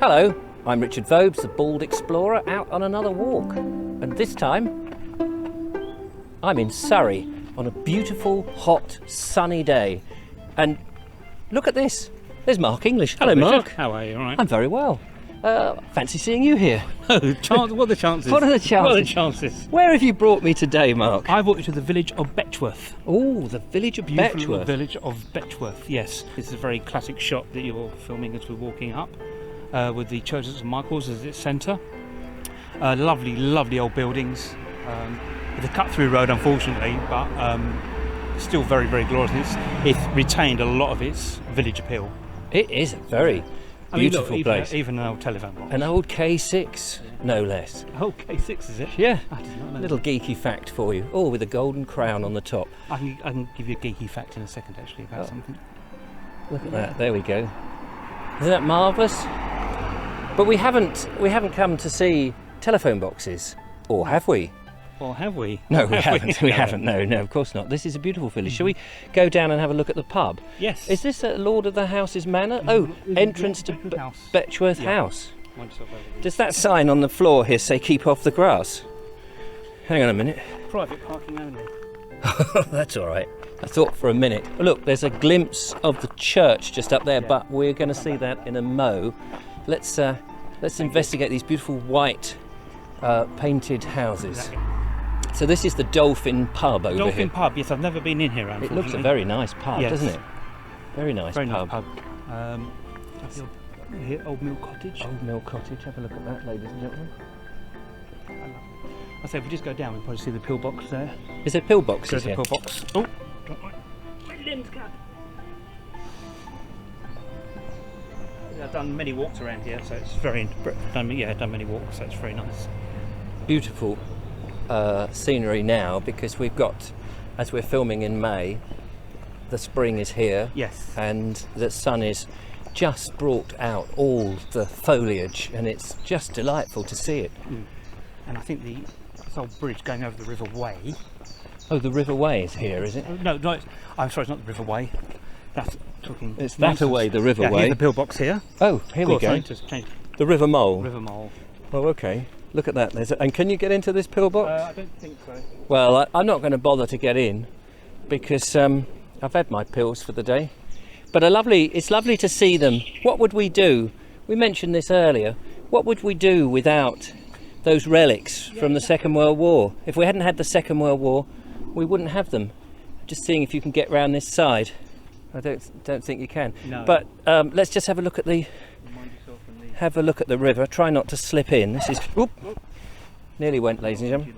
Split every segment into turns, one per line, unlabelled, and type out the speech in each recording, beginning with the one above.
Hello, I'm Richard Vobes, the Bald Explorer, out on another walk. And this time, I'm in Surrey on a beautiful, hot, sunny day. And look at this, there's Marq English. Hello, Mark.
How are you? All right.
I'm very well. Fancy seeing you here.
What are the chances?
What are the chances?
What are the chances?
Where have you brought me today, Mark?
I brought you to the village of Betchworth.
Oh, the village of
Beautiful
Betchworth.
village of Betchworth, yes. This is a very classic shot that you're filming as we're walking up, with the Church of St Michael's as its centre. Lovely, lovely old buildings, with a cut-through road, unfortunately, but still very, very glorious. It's retained a lot of its village appeal.
It is a very beautiful place.
Even an old telephone box.
An old K6, no less.
Oh, K6 is it?
Yeah.
I did not know.
Little geeky fact for you. Oh, with a golden crown on the top.
I can give you a geeky fact in a second, actually, about something.
Look at that. There we go. Isn't that marvellous? But we haven't come to see telephone boxes, or have we?
Or have we?
No, we haven't. We haven't. No, of course not. This is a beautiful village. Shall we go down and have a look at the pub?
Yes.
Is this Lord of the House's manor? Oh, entrance to Betchworth House. Does that sign on the floor here say keep off the grass? Hang on a minute.
Private parking only.
That's all right. I thought for a minute. Look, there's a glimpse of the church just up there, but we're going to see that in a mo. Let's investigate these beautiful white painted houses.
Exactly.
So this is the Dolphin pub over here.
Dolphin pub, yes, I've never been in here,
It
unfortunately.
looks a very nice pub,
Yes.
doesn't it? Very nice
Very
pub.
nice pub. Here, Old Mill Cottage.
Old Mill Cottage, have a look at that, ladies and gentlemen.
I say if we just go down, we'll probably see the pillbox there.
Is there pillboxes
There's a
here?
pillbox. Oh, don't mind. My limbs cut. I've done many walks around here, so it's very. Done many walks, so it's very nice.
Beautiful scenery now, because we've got, as we're filming in May, the spring is here.
Yes.
And the sun is just brought out all the foliage, and it's just delightful to see it.
And I think this old bridge going over the River Way.
Oh, the River Way is here, is it?
No, I'm sorry, it's not the River Way. That's talking.
It's that away, the River
Yeah,
Way.
here's the pillbox here.
Oh, here we go.
Just change.
The River Mole.
River Mole.
Oh, okay. Look at that. And can you get into this pillbox?
I don't think so.
Well, I'm not going to bother to get in, because I've had my pills for the day. But it's lovely to see them. What would we do? We mentioned this earlier. What would we do without those relics from the Second World War? If we hadn't had the Second World War, we wouldn't have them. Just seeing if you can get round this side. I don't think you can. No. But let's just have a look at the river. Try not to slip in. This is nearly went, ladies and gentlemen.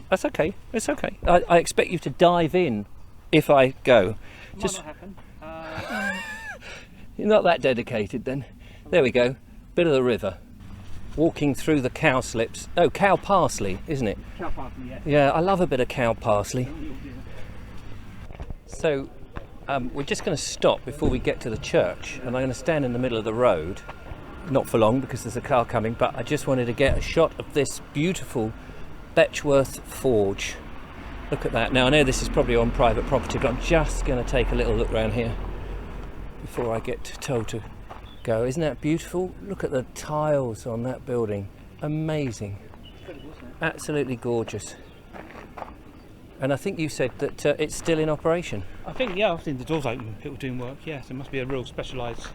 That's okay. It's okay. I expect you to dive in if I go.
Might not happen.
You're not that dedicated then. There we go. Bit of the river. Walking through the cow slips. Oh, cow parsley, isn't it?
Cow parsley, yes.
Yeah, I love a bit of cow parsley. So we're just going to stop before we get to the church, and I'm going to stand in the middle of the road. Not for long, because there's a car coming, but I just wanted to get a shot of this beautiful Betchworth Forge. Look at that. Now, I know this is probably on private property, but I'm just going to take a little look around here before I get told to go. Isn't that beautiful? Look at the tiles on that building. Amazing. Absolutely gorgeous. And I think you said that it's still in operation.
I think, yeah, I've seen the doors open, people doing work, yes. It must be a real specialised.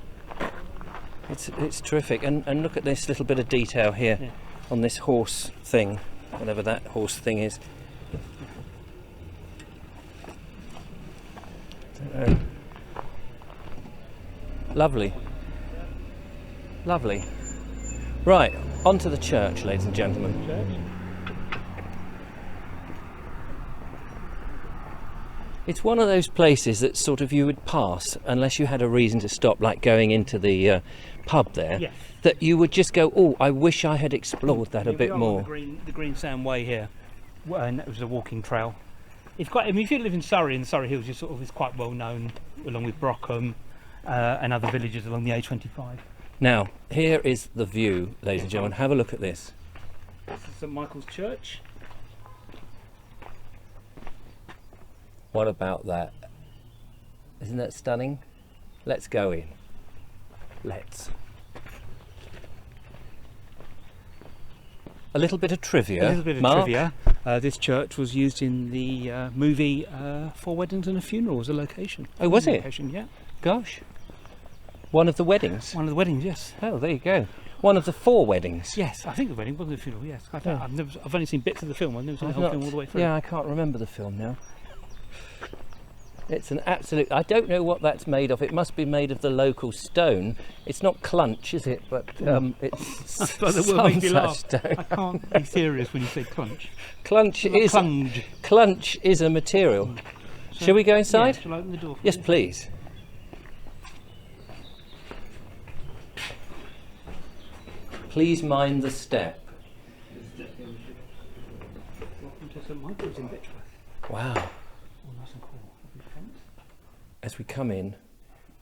It's terrific. And look at this little bit of detail here on this horse thing, whatever that horse thing is. Lovely. Lovely. Right, on to the church, ladies and gentlemen. It's one of those places that sort of you would pass unless you had a reason to stop, like going into the pub there.
Yes.
That you would just go, oh, I wish I had explored that a bit more.
The Green Sand Way here, and it was a walking trail. It's quite. I mean, if you live in Surrey, and Surrey Hills, it's quite well known, along with Brockham and other villages along the A25.
Now, here is the view, ladies and gentlemen. Have a look at this.
This is St Michael's Church.
What about that? Isn't that stunning? Let's go in. Let's. a little bit of trivia.
A little bit of
Mark.
trivia. This church was used in the movie Four Weddings and a Funeral as a location.
Oh, was it?
Location, yeah.
Gosh. One of the weddings.
One of the weddings, yes.
Oh, there you go. One of the 4 weddings.
Yes, I think the wedding wasn't the funeral, yes. I've only seen bits of the film, I've never seen the whole film all the way through.
Yeah, I can't remember the film now. It's an absolute... I don't know what that's made of. It must be made of the local stone. It's not clunch, is it? But it's
But it will
some
make you laugh.
such stone.
I can't be serious when you say clunch.
Clunch is a material. Shall we go inside?
Yeah, shall I open the door for
Yes,
you?
please. Please mind the step.
Welcome to St Michael's in Betchworth.
Wow.
Oh, nice and cool. Lovely font.
As we come in,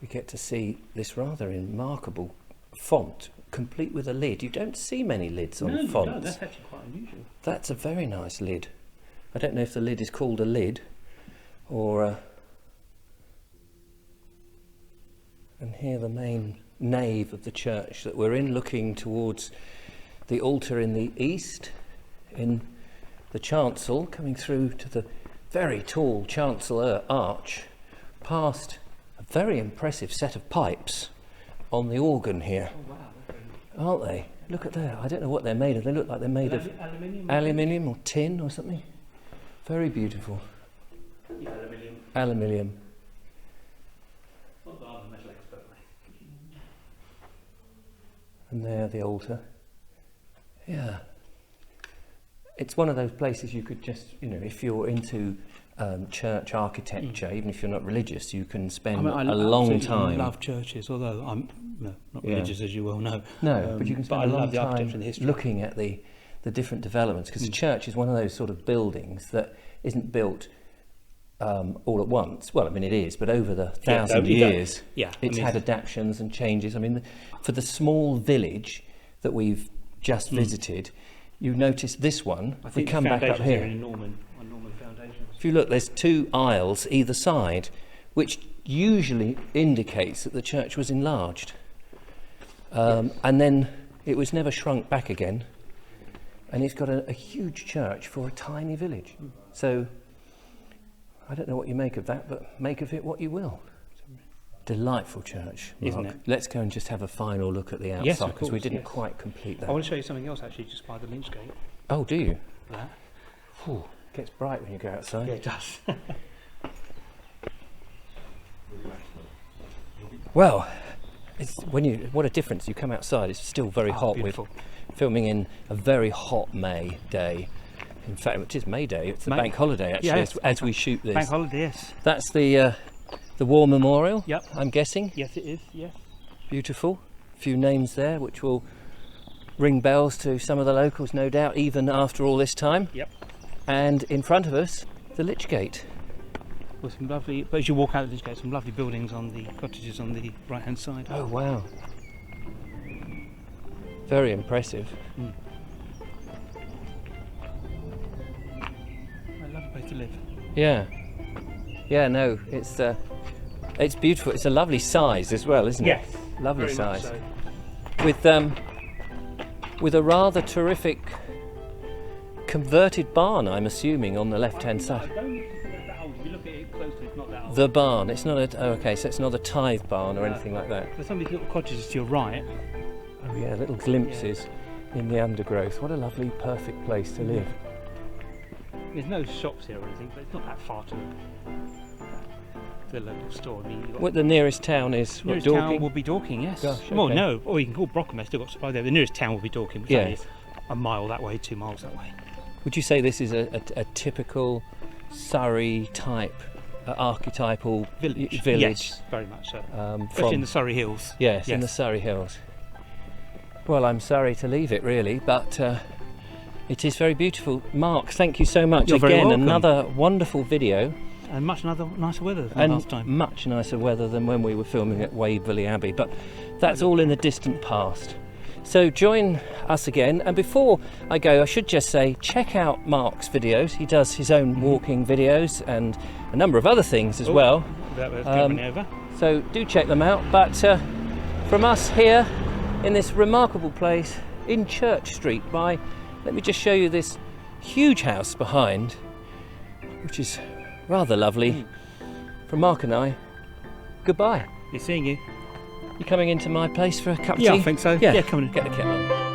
we get to see this rather remarkable font, complete with a lid. You don't see many lids on
No, you
fonts.
don't. That's actually quite unusual.
That's a very nice lid. I don't know if the lid is called a lid or and here the main nave of the church that we're in, looking towards the altar in the east, in the chancel, coming through to the very tall chancel arch, past a very impressive set of pipes on the organ here.
Oh, wow.
Aren't they? Look at that. I don't know what they're made of. They look like they're made of aluminium or tin or something. Very beautiful.
Yeah, aluminium.
Aluminium.
Not that I'm a metal expert, mate.
And there the altar. Yeah. It's one of those places you could just, you know, if you're into church architecture, even if you're not religious, you can spend
I
a long
absolutely
time.
love churches, although I'm not
Yeah.
religious, as you well know.
No, but you can spend
I
a long
love the architecture
time
and the history.
looking at the different developments, because the church is one of those sort of buildings that isn't built all at once. Well, I mean it is, but over the thousand years, it's had adaptations and changes. I mean, for the small village that we've just visited, you notice this one.
I
If we
think
come
the
back up
foundations here
here,
are Norman foundations.
if you look, there's 2 aisles either side, which usually indicates that the church was enlarged, and then it was never shrunk back again. And it's got a huge church for a tiny village. So I don't know what you make of that, but make of it what you will. Delightful church,
Isn't
Mark.
it?
Let's go and just have a final look at the outside,
Yes, of
because we
course,
didn't
yes.
quite complete that.
I want to show you something else actually, just by the lynch gate.
Oh, do you?
That.
Whew, gets bright when you go outside.
Yeah, it does.
Well, it's what a difference. You come outside, it's still very hot.
Beautiful.
We're filming in a very hot May day. In fact, it is May Day. It's a
May.
bank holiday actually,
Yeah,
as we shoot this.
Bank holiday, yes.
That's the War Memorial.
Yep.
I'm guessing.
Yes, it is, yes.
Beautiful. A few names there, which will ring bells to some of the locals, no doubt, even after all this time.
Yep.
And in front of us, the Lich Gate.
With some lovely, but as you walk out of the lynch gate, some lovely buildings on the cottages on the right hand side.
Oh wow! Very impressive.
A lovely place to live.
Yeah. Yeah. No, it's beautiful. It's a lovely size as well, isn't it?
Yes.
Lovely
Very much
size.
so.
With a rather terrific converted barn, I'm assuming, on the left-hand side.
I don't think it's that old. If you look at it closely, it's not that old.
The barn. It's not a. Oh, okay. So it's not a tithe barn or anything like that.
There's some of these little cottages to your right.
Oh yeah, little glimpses in the undergrowth. What a lovely, perfect place to live.
There's no shops here or anything, but it's not that far to the local store. I mean, you've got
What the nearest town is? What,
nearest
Dorking?
town will be Dorking, yes.
Gosh,
Well,
okay.
no, or you can call Brockham. They've still got supply there. The nearest town will be Dorking, which
Yes.
is a mile that way, 2 miles that way.
Would you say this is a typical Surrey type archetypal village?
Yes, very much so. Especially in the Surrey Hills.
Yes, in the
Yes.
Surrey Hills. Well, I'm sorry to leave it really, but it is very beautiful. Mark, thank you so much.
You're very
Again,
welcome.
another wonderful video.
And much nicer weather than
And
last time.
much nicer weather than when we were filming at Waverley Abbey, but that's all in the distant past. So join us again, and before I go, I should just say, check out Mark's videos. He does his own walking videos and a number of other things as well.
That was coming over.
So do check them out. But from us here in this remarkable place in Church Street by let me just show you this huge house behind, which is rather lovely. From Mark and I, goodbye.
Be seeing you.
You coming into my place for a cup of tea?
Yeah, I think so.
Yeah,
come on in.
Get the kettle on.